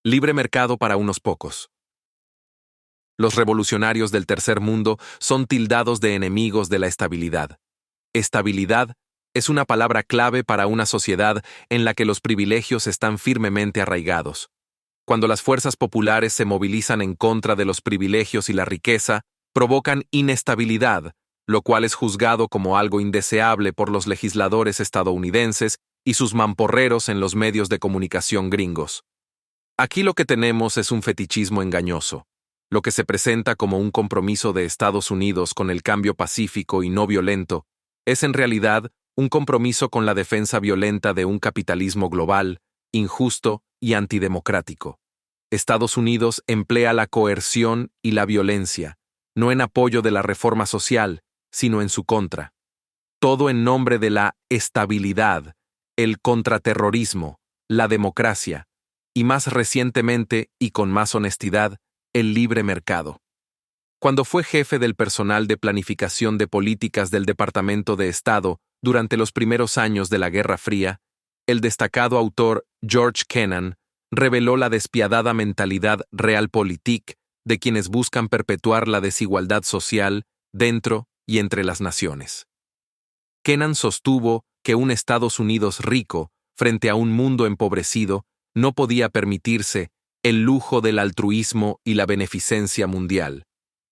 Libre mercado para unos pocos. Los revolucionarios del tercer mundo son tildados de enemigos de la estabilidad. Estabilidad es una palabra clave para una sociedad en la que los privilegios están firmemente arraigados. Cuando las fuerzas populares se movilizan en contra de los privilegios y la riqueza, provocan inestabilidad, lo cual es juzgado como algo indeseable por los legisladores estadounidenses y sus mamporreros en los medios de comunicación gringos. Aquí lo que tenemos es un fetichismo engañoso. Lo que se presenta como un compromiso de Estados Unidos con el cambio pacífico y no violento, es en realidad un compromiso con la defensa violenta de un capitalismo global, injusto y antidemocrático. Estados Unidos emplea la coerción y la violencia, no en apoyo de la reforma social, sino en su contra. Todo en nombre de la estabilidad, el contraterrorismo, la democracia, y más recientemente y con más honestidad, el libre mercado. Cuando fue jefe del personal de planificación de políticas del Departamento de Estado durante los primeros años de la Guerra Fría, el destacado autor George Kennan reveló la despiadada mentalidad realpolitik de quienes buscan perpetuar la desigualdad social dentro y entre las naciones. Kennan sostuvo que un Estados Unidos rico, frente a un mundo empobrecido, no podía permitirse el lujo del altruismo y la beneficencia mundial,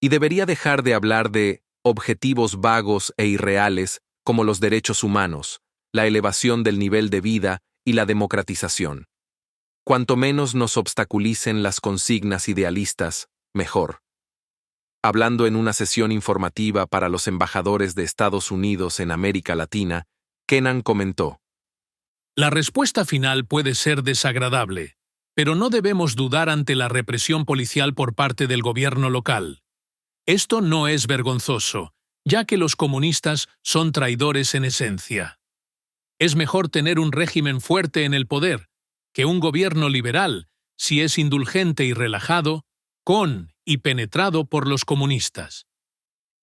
y debería dejar de hablar de objetivos vagos e irreales como los derechos humanos, la elevación del nivel de vida y la democratización. Cuanto menos nos obstaculicen las consignas idealistas, mejor. Hablando en una sesión informativa para los embajadores de Estados Unidos en América Latina, Kennan comentó: La respuesta final puede ser desagradable, pero no debemos dudar ante la represión policial por parte del gobierno local. Esto no es vergonzoso, ya que los comunistas son traidores en esencia. Es mejor tener un régimen fuerte en el poder que un gobierno liberal, si es indulgente y relajado, con y penetrado por los comunistas.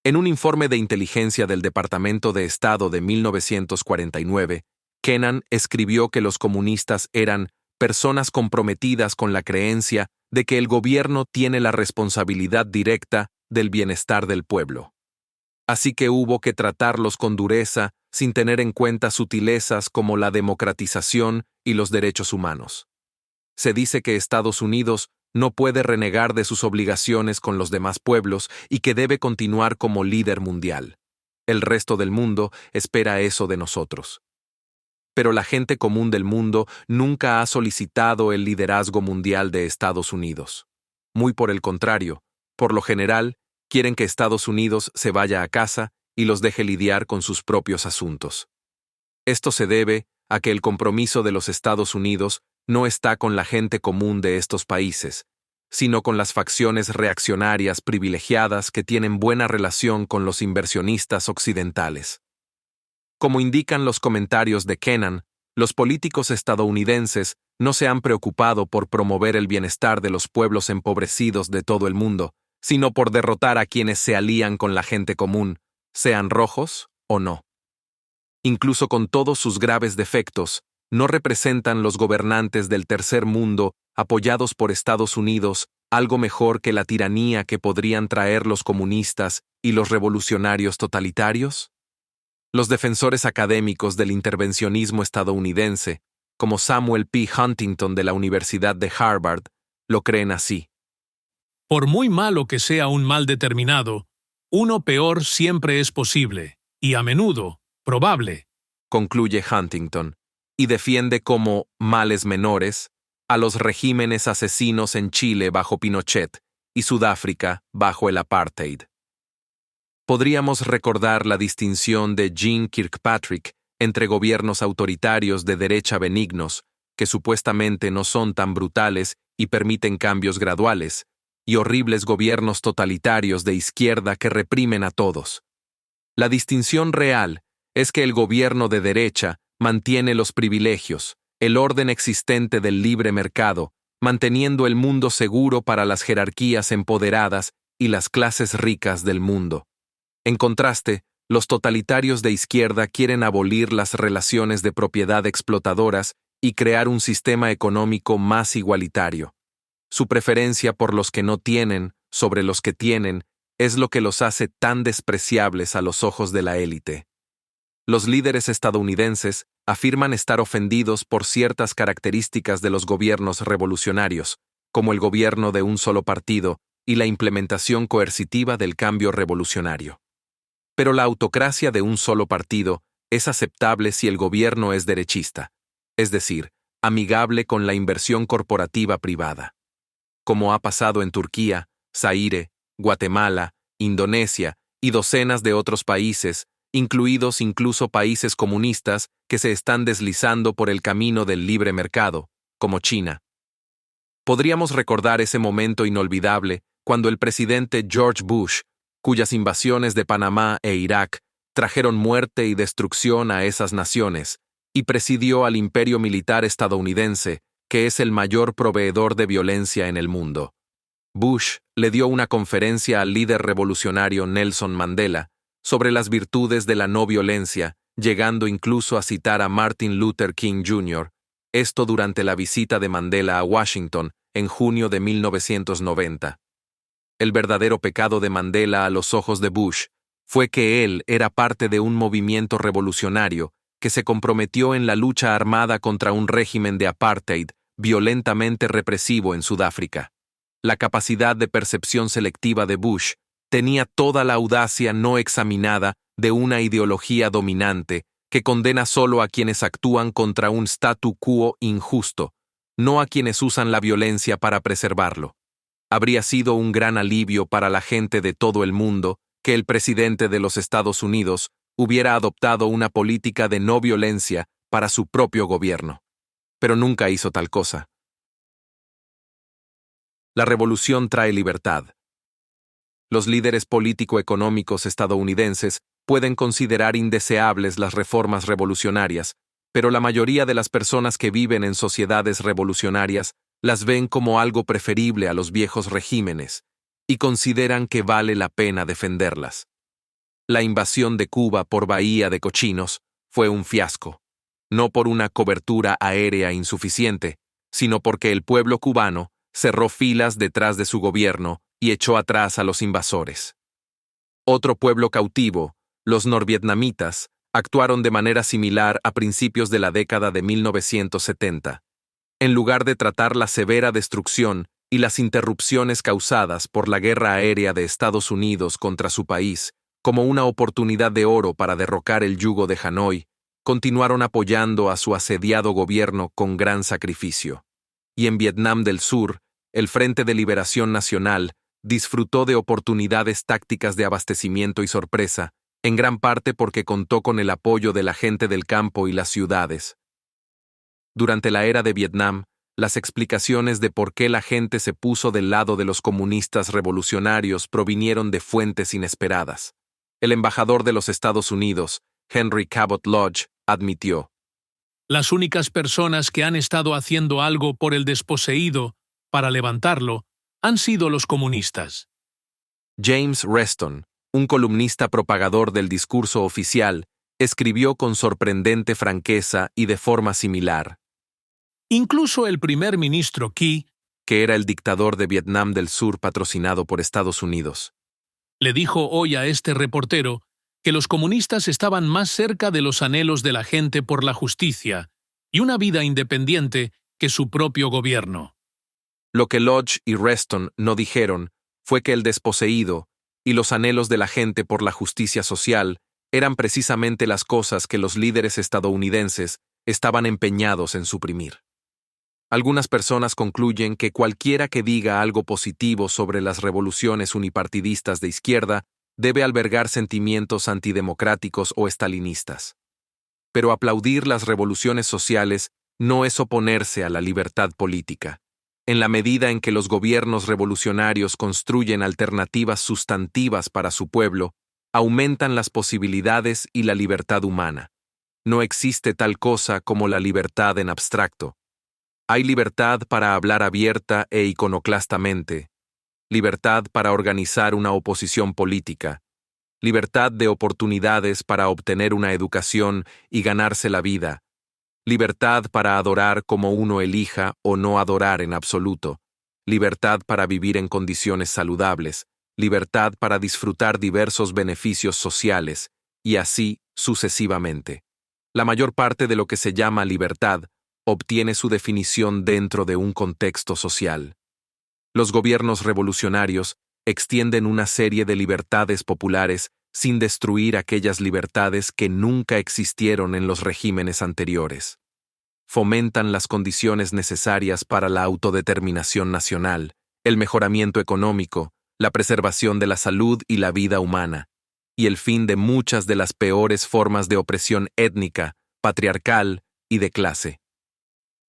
En un informe de inteligencia del Departamento de Estado de 1949, Kennan escribió que los comunistas eran personas comprometidas con la creencia de que el gobierno tiene la responsabilidad directa del bienestar del pueblo. Así que hubo que tratarlos con dureza sin tener en cuenta sutilezas como la democratización y los derechos humanos. Se dice que Estados Unidos no puede renegar de sus obligaciones con los demás pueblos y que debe continuar como líder mundial. El resto del mundo espera eso de nosotros. Pero la gente común del mundo nunca ha solicitado el liderazgo mundial de Estados Unidos. Muy por el contrario, por lo general, quieren que Estados Unidos se vaya a casa y los deje lidiar con sus propios asuntos. Esto se debe a que el compromiso de los Estados Unidos no está con la gente común de estos países, sino con las facciones reaccionarias privilegiadas que tienen buena relación con los inversionistas occidentales. Como indican los comentarios de Kennan, los políticos estadounidenses no se han preocupado por promover el bienestar de los pueblos empobrecidos de todo el mundo, sino por derrotar a quienes se alían con la gente común, sean rojos o no. Incluso con todos sus graves defectos, no representan los gobernantes del tercer mundo, apoyados por Estados Unidos, algo mejor que la tiranía que podrían traer los comunistas y los revolucionarios totalitarios? Los defensores académicos del intervencionismo estadounidense, como Samuel P. Huntington de la Universidad de Harvard, lo creen así. Por muy malo que sea un mal determinado, uno peor siempre es posible, y a menudo, probable, concluye Huntington, y defiende como males menores a los regímenes asesinos en Chile bajo Pinochet y Sudáfrica bajo el apartheid. Podríamos recordar la distinción de Jeane Kirkpatrick entre gobiernos autoritarios de derecha benignos, que supuestamente no son tan brutales y permiten cambios graduales, y horribles gobiernos totalitarios de izquierda que reprimen a todos. La distinción real es que el gobierno de derecha mantiene los privilegios, el orden existente del libre mercado, manteniendo el mundo seguro para las jerarquías empoderadas y las clases ricas del mundo. En contraste, los totalitarios de izquierda quieren abolir las relaciones de propiedad explotadoras y crear un sistema económico más igualitario. Su preferencia por los que no tienen, sobre los que tienen, es lo que los hace tan despreciables a los ojos de la élite. Los líderes estadounidenses afirman estar ofendidos por ciertas características de los gobiernos revolucionarios, como el gobierno de un solo partido y la implementación coercitiva del cambio revolucionario. Pero la autocracia de un solo partido es aceptable si el gobierno es derechista, es decir, amigable con la inversión corporativa privada. Como ha pasado en Turquía, Zaire, Guatemala, Indonesia y docenas de otros países, incluidos incluso países comunistas que se están deslizando por el camino del libre mercado, como China. Podríamos recordar ese momento inolvidable cuando el presidente George Bush, cuyas invasiones de Panamá e Irak trajeron muerte y destrucción a esas naciones, y presidió al imperio militar estadounidense, que es el mayor proveedor de violencia en el mundo. Bush le dio una conferencia al líder revolucionario Nelson Mandela sobre las virtudes de la no violencia, llegando incluso a citar a Martin Luther King Jr., esto durante la visita de Mandela a Washington en junio de 1990. El verdadero pecado de Mandela a los ojos de Bush fue que él era parte de un movimiento revolucionario que se comprometió en la lucha armada contra un régimen de apartheid violentamente represivo en Sudáfrica. La capacidad de percepción selectiva de Bush tenía toda la audacia no examinada de una ideología dominante que condena solo a quienes actúan contra un statu quo injusto, no a quienes usan la violencia para preservarlo. Habría sido un gran alivio para la gente de todo el mundo que el presidente de los Estados Unidos hubiera adoptado una política de no violencia para su propio gobierno. Pero nunca hizo tal cosa. La revolución trae libertad. Los líderes político-económicos estadounidenses pueden considerar indeseables las reformas revolucionarias, pero la mayoría de las personas que viven en sociedades revolucionarias las ven como algo preferible a los viejos regímenes y consideran que vale la pena defenderlas. La invasión de Cuba por Bahía de Cochinos fue un fiasco, no por una cobertura aérea insuficiente, sino porque el pueblo cubano cerró filas detrás de su gobierno y echó atrás a los invasores. Otro pueblo cautivo, los norvietnamitas, actuaron de manera similar a principios de la década de 1970. En lugar de tratar la severa destrucción y las interrupciones causadas por la guerra aérea de Estados Unidos contra su país como una oportunidad de oro para derrocar el yugo de Hanoi, continuaron apoyando a su asediado gobierno con gran sacrificio. Y en Vietnam del Sur, el Frente de Liberación Nacional disfrutó de oportunidades tácticas de abastecimiento y sorpresa, en gran parte porque contó con el apoyo de la gente del campo y las ciudades. Durante la era de Vietnam, las explicaciones de por qué la gente se puso del lado de los comunistas revolucionarios provinieron de fuentes inesperadas. El embajador de los Estados Unidos, Henry Cabot Lodge, admitió: las únicas personas que han estado haciendo algo por el desposeído, para levantarlo, han sido los comunistas. James Reston, un columnista propagador del discurso oficial, escribió con sorprendente franqueza y de forma similar. Incluso el primer ministro Key, que era el dictador de Vietnam del Sur patrocinado por Estados Unidos, le dijo hoy a este reportero que los comunistas estaban más cerca de los anhelos de la gente por la justicia y una vida independiente que su propio gobierno. Lo que Lodge y Reston no dijeron fue que el desposeído y los anhelos de la gente por la justicia social eran precisamente las cosas que los líderes estadounidenses estaban empeñados en suprimir. Algunas personas concluyen que cualquiera que diga algo positivo sobre las revoluciones unipartidistas de izquierda debe albergar sentimientos antidemocráticos o estalinistas. Pero aplaudir las revoluciones sociales no es oponerse a la libertad política. En la medida en que los gobiernos revolucionarios construyen alternativas sustantivas para su pueblo, aumentan las posibilidades y la libertad humana. No existe tal cosa como la libertad en abstracto. Hay libertad para hablar abierta e iconoclastamente, libertad para organizar una oposición política, libertad de oportunidades para obtener una educación y ganarse la vida, libertad para adorar como uno elija o no adorar en absoluto, libertad para vivir en condiciones saludables, libertad para disfrutar diversos beneficios sociales, y así sucesivamente. La mayor parte de lo que se llama libertad obtiene su definición dentro de un contexto social. Los gobiernos revolucionarios extienden una serie de libertades populares sin destruir aquellas libertades que nunca existieron en los regímenes anteriores. Fomentan las condiciones necesarias para la autodeterminación nacional, el mejoramiento económico, la preservación de la salud y la vida humana, y el fin de muchas de las peores formas de opresión étnica, patriarcal y de clase.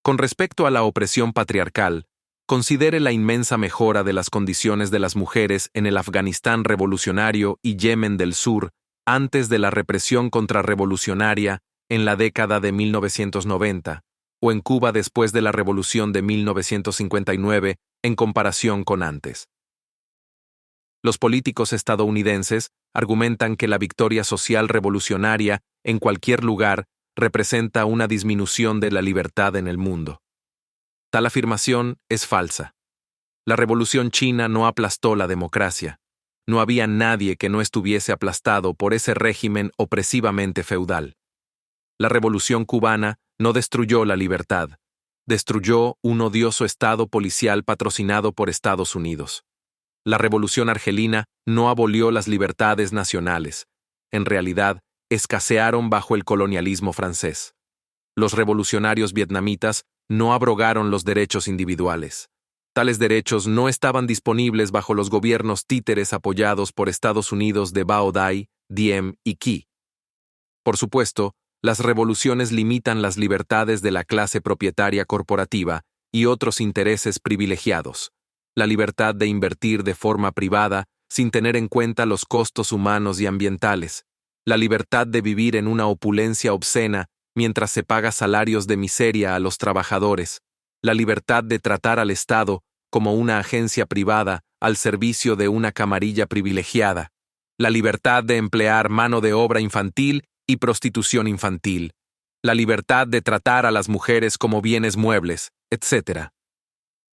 Con respecto a la opresión patriarcal, considere la inmensa mejora de las condiciones de las mujeres en el Afganistán revolucionario y Yemen del Sur antes de la represión contrarrevolucionaria en la década de 1990, o en Cuba después de la Revolución de 1959 en comparación con antes. Los políticos estadounidenses argumentan que la victoria social revolucionaria en cualquier lugar representa una disminución de la libertad en el mundo. Tal afirmación es falsa. La Revolución China no aplastó la democracia. No había nadie que no estuviese aplastado por ese régimen opresivamente feudal. La Revolución Cubana no destruyó la libertad. Destruyó un odioso estado policial patrocinado por Estados Unidos. La Revolución Argelina no abolió las libertades nacionales. En realidad, escasearon bajo el colonialismo francés. Los revolucionarios vietnamitas no abrogaron los derechos individuales. Tales derechos no estaban disponibles bajo los gobiernos títeres apoyados por Estados Unidos de Bao Dai, Diem y Qui. Por supuesto, las revoluciones limitan las libertades de la clase propietaria corporativa y otros intereses privilegiados. La libertad de invertir de forma privada sin tener en cuenta los costos humanos y ambientales. La libertad de vivir en una opulencia obscena mientras se paga salarios de miseria a los trabajadores. La libertad de tratar al Estado como una agencia privada al servicio de una camarilla privilegiada. La libertad de emplear mano de obra infantil y prostitución infantil. La libertad de tratar a las mujeres como bienes muebles, etc.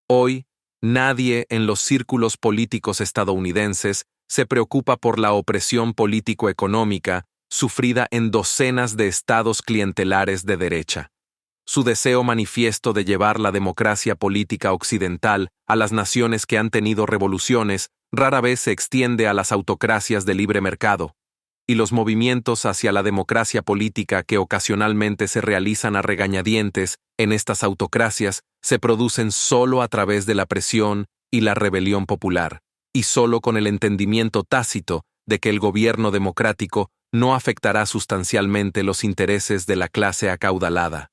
Hoy, nadie en los círculos políticos estadounidenses se preocupa por la opresión político-económica sufrida en docenas de estados clientelares de derecha. Su deseo manifiesto de llevar la democracia política occidental a las naciones que han tenido revoluciones rara vez se extiende a las autocracias de libre mercado, y los movimientos hacia la democracia política que ocasionalmente se realizan a regañadientes en estas autocracias se producen solo a través de la presión y la rebelión popular, y solo con el entendimiento tácito de que el gobierno democrático no afectará sustancialmente los intereses de la clase acaudalada.